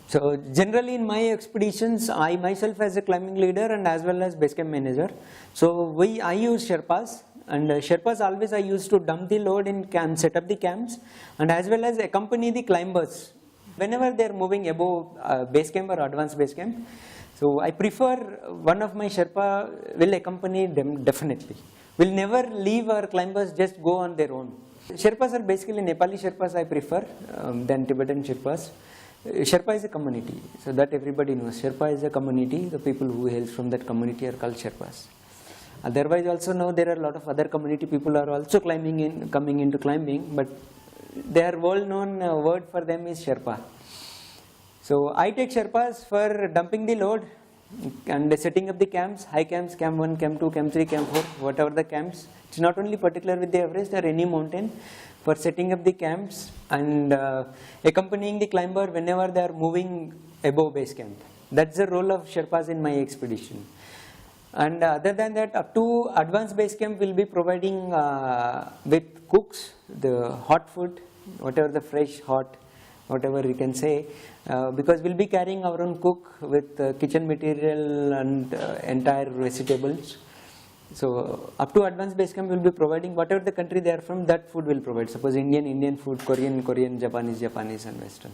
So generally in my expeditions, I myself as a climbing leader and as well as base camp manager. So I use Sherpas, and Sherpas always I used to dump the load in camp, set up the camps, and as well as accompany the climbers whenever they are moving above base camp or advanced base camp. So I prefer one of my Sherpa will accompany them definitely. Will never leave our climbers just go on their own. Sherpas are basically Nepali Sherpas I prefer than Tibetan Sherpas. Sherpa is a community, so that everybody knows. Sherpa is a community, the people who hail from that community are called Sherpas. Otherwise also now there are a lot of other community people are also coming into climbing, but their world known word for them is Sherpa. So I take Sherpas for dumping the load and setting up the camps, high camps, camp 1, camp 2, camp 3, camp 4, whatever the camps. It's not only particular with the Everest or any mountain, for setting up the camps and accompanying the climber whenever they are moving above base camp. That's the role of Sherpas in my expedition. And other than that, up to advanced base camp will be providing with cooks, the hot food, whatever the fresh, hot, whatever you can say, because we'll be carrying our own cook with kitchen material and entire vegetables. So up to advanced base camp will be providing whatever the country they are from, that food will provide. Suppose Indian food, Korean, Japanese and Western.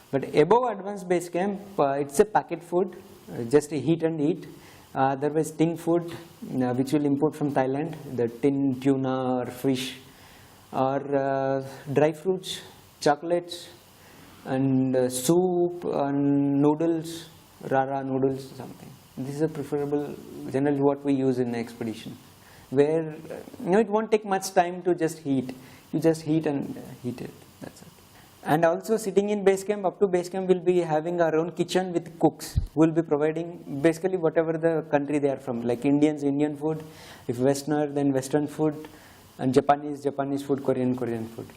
But above advanced base camp, it's a packet food, just heat and eat. Otherwise tin food, which will import from Thailand, the tin tuna or fish, or dry fruits, chocolates, and soup and noodles, rara noodles, something. This is a preferable, generally what we use in the expedition, where it won't take much time to just heat. You just heat and heat it, that's it. And also sitting in base camp, up to base camp we'll be having our own kitchen with cooks who will be providing basically whatever the country they are from, like Indians, Indian food, if Westerner, then Western food, and Japanese food, Korean food.